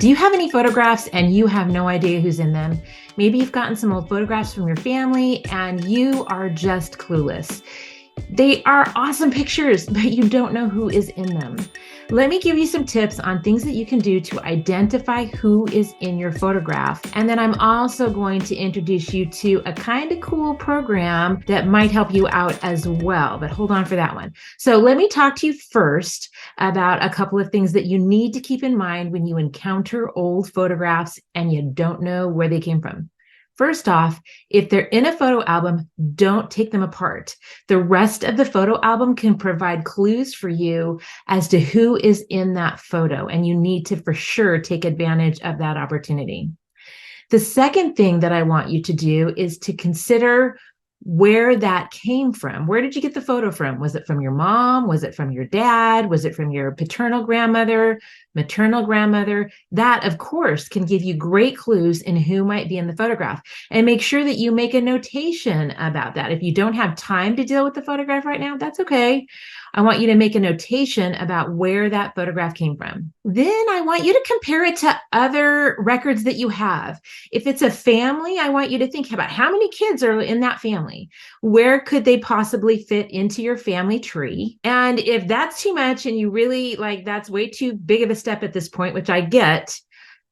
Do you have any photographs and you have no idea who's in them? Maybe you've gotten some old photographs from your family and you are just clueless. They are awesome pictures, but you don't know who is in them. Let me give you some tips on things that you can do to identify who is in your photograph. And then I'm also going to introduce you to a kind of cool program that might help you out as well, but hold on for that one. So let me talk to you first about a couple of things that you need to keep in mind when you encounter old photographs and you don't know where they came from. First off, if they're in a photo album, don't take them apart. The rest of the photo album can provide clues for you as to who is in that photo, and you need to for sure take advantage of that opportunity. The second thing that I want you to do is to consider where that came from. Where did you get the photo from? Was it from your mom? Was it from your dad? Was it from your paternal grandmother, maternal grandmother? That, of course, can give you great clues in who might be in the photograph. And make sure that you make a notation about that. If you don't have time to deal with the photograph right now, that's okay. I want you to make a notation about where that photograph came from. Then I want you to compare it to other records that you have. If it's a family, I want you to think about how many kids are in that family. Where could they possibly fit into your family tree? And if that's too much and you really that's way too big of a step at this point, which I get,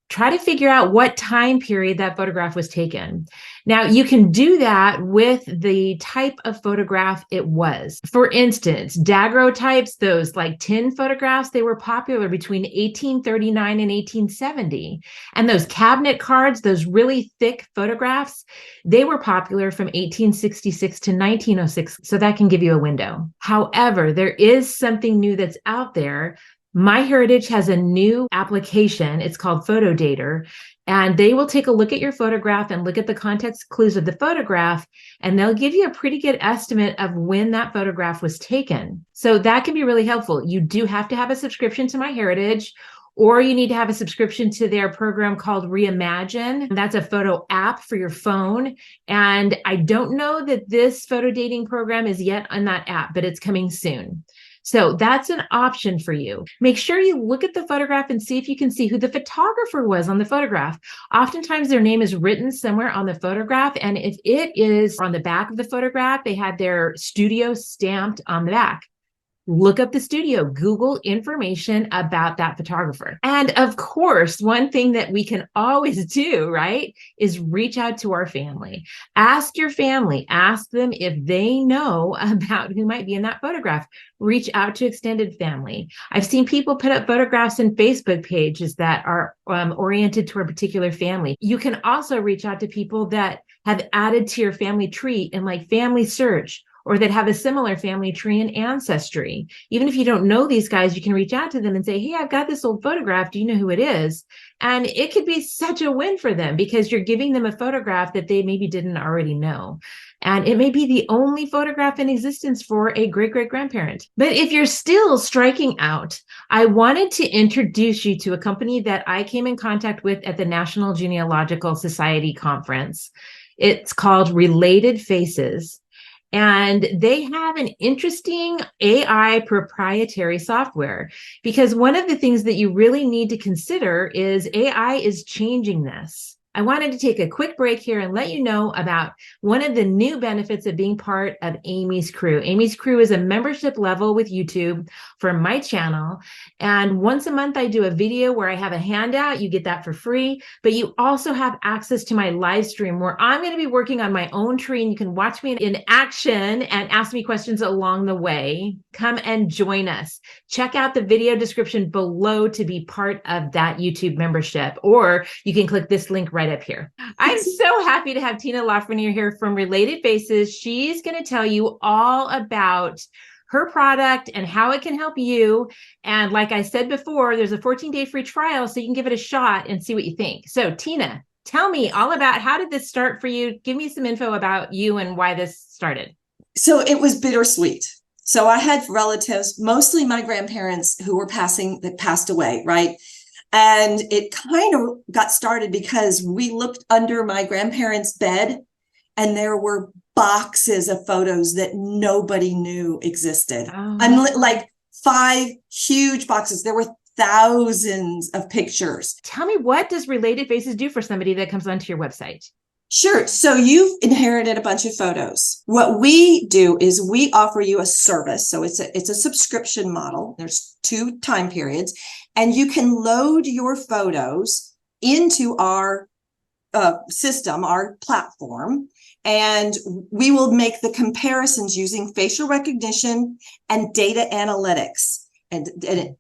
try to figure out what time period that photograph was taken. Now, you can do that with the type of photograph it was. For instance, daguerreotypes, those tin photographs, they were popular between 1839 and 1870. And those cabinet cards, those really thick photographs, they were popular from 1866 to 1906. So that can give you a window. However, there is something new that's out there. MyHeritage has a new application. It's called PhotoDater, and they will take a look at your photograph and look at the context clues of the photograph, and they'll give you a pretty good estimate of when that photograph was taken. So that can be really helpful. You do have to have a subscription to MyHeritage, or you need to have a subscription to their program called Reimagine. That's a photo app for your phone. And I don't know that this photo dating program is yet on that app, but it's coming soon. So that's an option for you. Make sure you look at the photograph and see if you can see who the photographer was on the photograph. Oftentimes their name is written somewhere on the photograph. And if it is on the back of the photograph, they had their studio stamped on the back. Look up the studio, Google information about that photographer. And of course, one thing that we can always do, right, is reach out to our family. Ask your family, ask them if they know about who might be in that photograph. Reach out to extended family. I've seen people put up photographs in Facebook pages that are oriented to a particular family. You can also reach out to people that have added to your family tree in Family Search, or that have a similar family tree in Ancestry. Even if you don't know these guys, you can reach out to them and say, hey, I've got this old photograph. Do you know who it is? And it could be such a win for them because you're giving them a photograph that they maybe didn't already know. And it may be the only photograph in existence for a great-great-grandparent. But if you're still striking out, I wanted to introduce you to a company that I came in contact with at the National Genealogical Society conference. It's called Related Faces. And they have an interesting AI proprietary software, because one of the things that you really need to consider is AI is changing this. I wanted to take a quick break here and let you know about one of the new benefits of being part of Aimee's crew. Aimee's crew is a membership level with YouTube for my channel. And once a month, I do a video where I have a handout. You get that for free, but you also have access to my live stream where I'm going to be working on my own tree, and you can watch me in action and ask me questions along the way. Come and join us. Check out the video description below to be part of that YouTube membership, or you can click this link right up here. I'm so happy to have Tina Freniere here from Related Faces. She's going to tell you all about her product and how it can help you. And like I said before, there's a 14-day free trial, so you can give it a shot and see what you think. So Tina, tell me all about, how did this start for you? Give me some info about you and why this started. So it was bittersweet. So I had relatives, mostly my grandparents, that passed away, right? And it kind of got started because we looked under my grandparents' bed and there were boxes of photos that nobody knew existed. Oh. I'm like 5 huge boxes. There were thousands of pictures. Tell me, what does Related Faces do for somebody that comes onto your website? Sure. So you've inherited a bunch of photos. What we do is we offer you a service. So it's a subscription model. There's 2 time periods, and you can load your photos into our system, our platform, and we will make the comparisons using facial recognition and data analytics. And it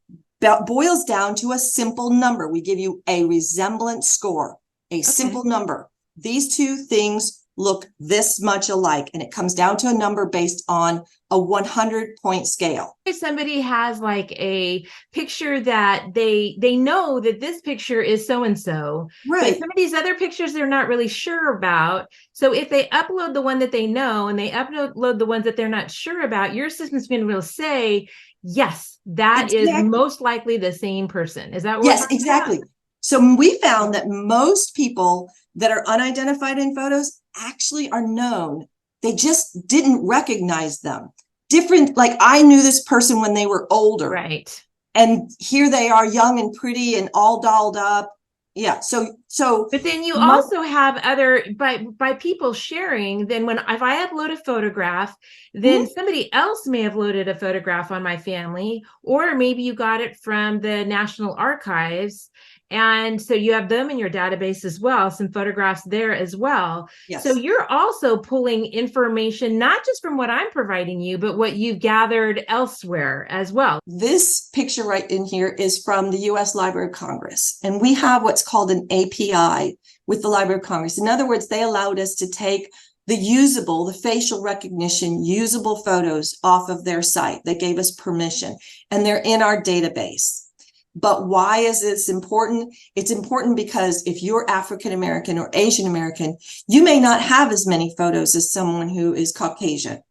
boils down to a simple number. We give you a resemblance score, a simple number. These 2 things look this much alike, and it comes down to a number based on a 100-point scale. If somebody has like a picture that they know that this picture is so-and-so, right, but some of these other pictures they're not really sure about. So if they upload the one that they know and they upload the ones that they're not sure about, your system's going to be able to say, yes, that is most likely the same person. Is that what? Yes, exactly. So we found that most people that are unidentified in photos actually are known. They just didn't recognize them. Different, like I knew this person when they were older. Right. And here they are, young and pretty and all dolled up. Yeah. So but then you also have other by people sharing. Then if I upload a photograph, then somebody else may have loaded a photograph on my family, or maybe you got it from the National Archives. And so you have them in your database as well, some photographs there as well. Yes. So you're also pulling information, not just from what I'm providing you, but what you've gathered elsewhere as well. This picture right in here is from the U.S. Library of Congress. And we have what's called an API with the Library of Congress. In other words, they allowed us to take the facial recognition, usable photos off of their site. They gave us permission, and they're in our database. But why is this important? It's important because if you're African American or Asian American, you may not have as many photos as someone who is Caucasian.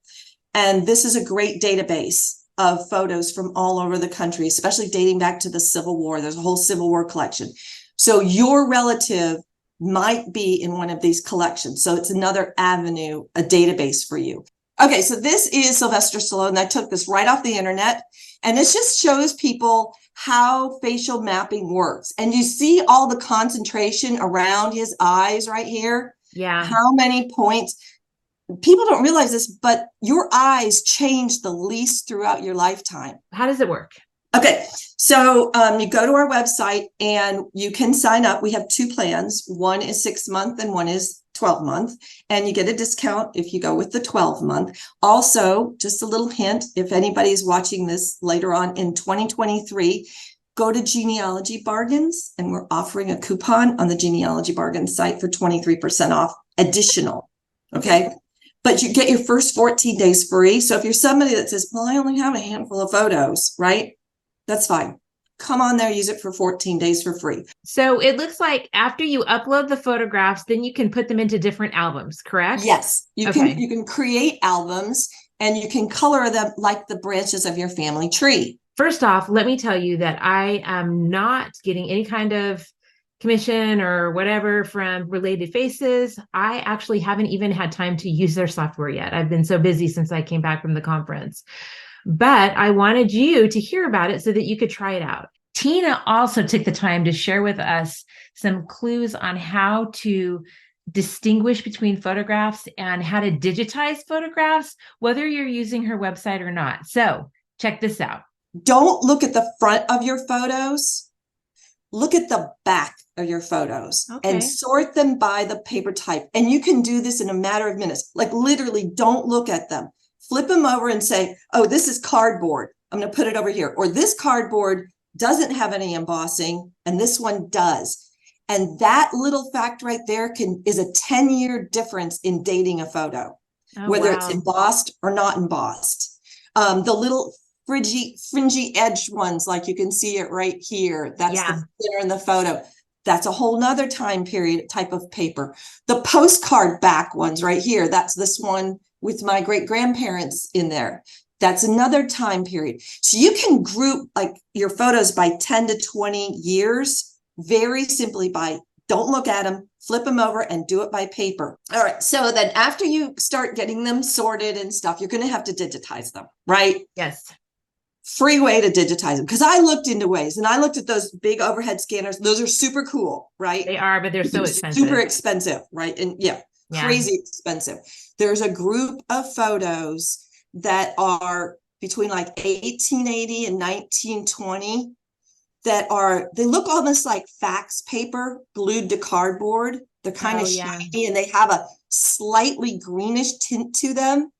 And this is a great database of photos from all over the country, especially dating back to the Civil War. There's a whole Civil War collection. So your relative might be in one of these collections. So it's another avenue, a database for you. Okay, so this is Sylvester Stallone. I took this right off the internet, and it just shows people how facial mapping works. And you see all the concentration around his eyes right here. Yeah. How many points? People don't realize this, but your eyes change the least throughout your lifetime. How does it work? Okay, so you go to our website and you can sign up. We have 2 plans. One is 6-month and one is 12-month. And you get a discount if you go with the 12-month. Also, just a little hint, if anybody's watching this later on in 2023, go to Genealogy Bargains, and we're offering a coupon on the Genealogy Bargains site for 23% off additional. Okay. But you get your first 14 days free. So if you're somebody that says, well, I only have a handful of photos, right? That's fine. Come on there, use it for 14 days for free. So it looks like after you upload the photographs, then you can put them into different albums, correct? Yes, you can create albums, and you can color them like the branches of your family tree. First off, let me tell you that I am not getting any kind of commission or whatever from Related Faces. I actually haven't even had time to use their software yet. I've been so busy since I came back from the conference. But I wanted you to hear about it so that you could try it out. Tina also took the time to share with us some clues on how to distinguish between photographs and how to digitize photographs, whether you're using her website or not. So check this out. Don't look at the front of your photos. Look at the back of your photos and sort them by the paper type. And you can do this in a matter of minutes. Like literally, don't look at them. Flip them over and say, oh, this is cardboard. I'm going to put it over here. Or this cardboard doesn't have any embossing, and this one does. And that little fact right there is a 10-year difference in dating a photo, whether it's embossed or not embossed. The little fringy edged ones, like you can see it right here. That's the thinner in the photo. That's a whole nother time period type of paper. The postcard back ones right here. That's this one with my great grandparents in there. That's another time period. So you can group like your photos by 10 to 20 years very simply by don't look at them, flip them over, and do it by paper. All right. So then after you start getting them sorted and stuff, you're going to have to digitize them, right? Yes. free way to digitize them. Because I looked into ways, and I looked at those big overhead scanners. Those are super cool, right? They are, but they're so expensive. Super expensive, right? And yeah, crazy expensive. There's a group of photos that are between like 1880 and 1920 they look almost like fax paper glued to cardboard. They're kind of shiny and they have a slightly greenish tint to them.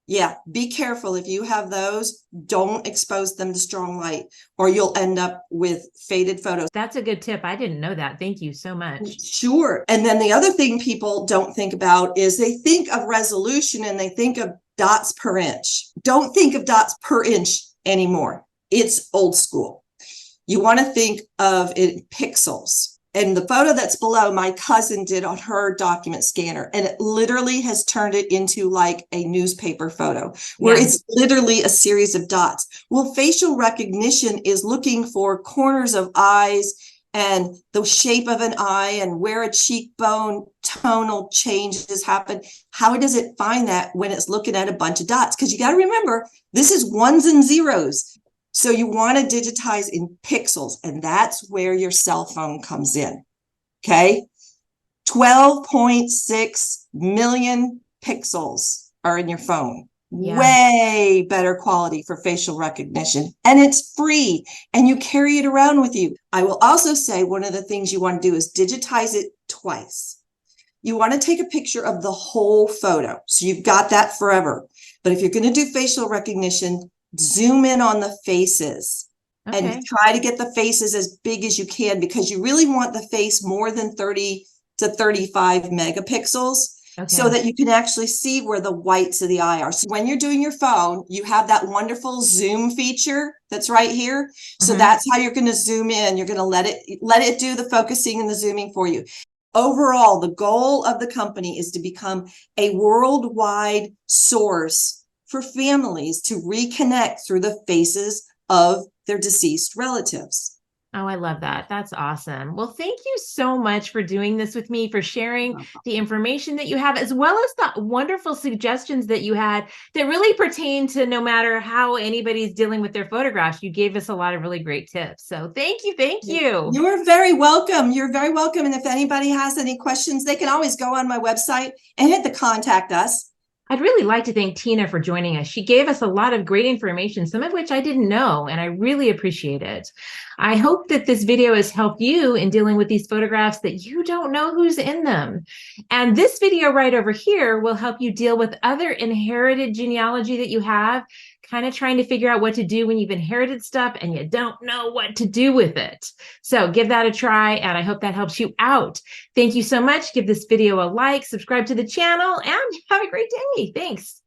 Yeah, be careful if you have those. Don't expose them to strong light or you'll end up with faded photos. That's a good tip. I didn't know that. Thank you so much. Sure. And then the other thing people don't think about is they think of resolution and they think of dots per inch. Don't think of dots per inch anymore. It's old school. You want to think of it in pixels. And the photo that's below, my cousin did on her document scanner, and it literally has turned it into like a newspaper photo where it's literally a series of dots. Well, facial recognition is looking for corners of eyes and the shape of an eye and where a cheekbone tonal changes happen. How does it find that when it's looking at a bunch of dots? Because you got to remember, this is ones and zeros. So you want to digitize in pixels, and that's where your cell phone comes in, okay? 12.6 million pixels are in your phone. Yeah. Way better quality for facial recognition, and it's free, and you carry it around with you. I will also say one of the things you want to do is digitize it twice. You want to take a picture of the whole photo, so you've got that forever. But if you're going to do facial recognition, zoom in on the faces and try to get the faces as big as you can, because you really want the face more than 30 to 35 megapixels so that you can actually see where the whites of the eye are. So when you're doing your phone, you have that wonderful zoom feature that's right here. So that's how you're going to zoom in. You're going to let it do the focusing and the zooming for you. Overall, the goal of the company is to become a worldwide source for families to reconnect through the faces of their deceased relatives. Oh, I love that. That's awesome. Well, thank you so much for doing this with me, for sharing the information that you have, as well as the wonderful suggestions that you had that really pertain to no matter how anybody's dealing with their photographs. You gave us a lot of really great tips. So thank you. Thank you. You're very welcome. You're very welcome. And if anybody has any questions, they can always go on my website and hit the contact us. I'd really like to thank Tina for joining us. She gave us a lot of great information, some of which I didn't know, and I really appreciate it. I hope that this video has helped you in dealing with these photographs that you don't know who's in them. And this video right over here will help you deal with other inherited genealogy that you have, kind of trying to figure out what to do when you've inherited stuff and you don't know what to do with it. So give that a try, and I hope that helps you out. Thank you so much. Give this video a like, subscribe to the channel, and have a great day. Thanks.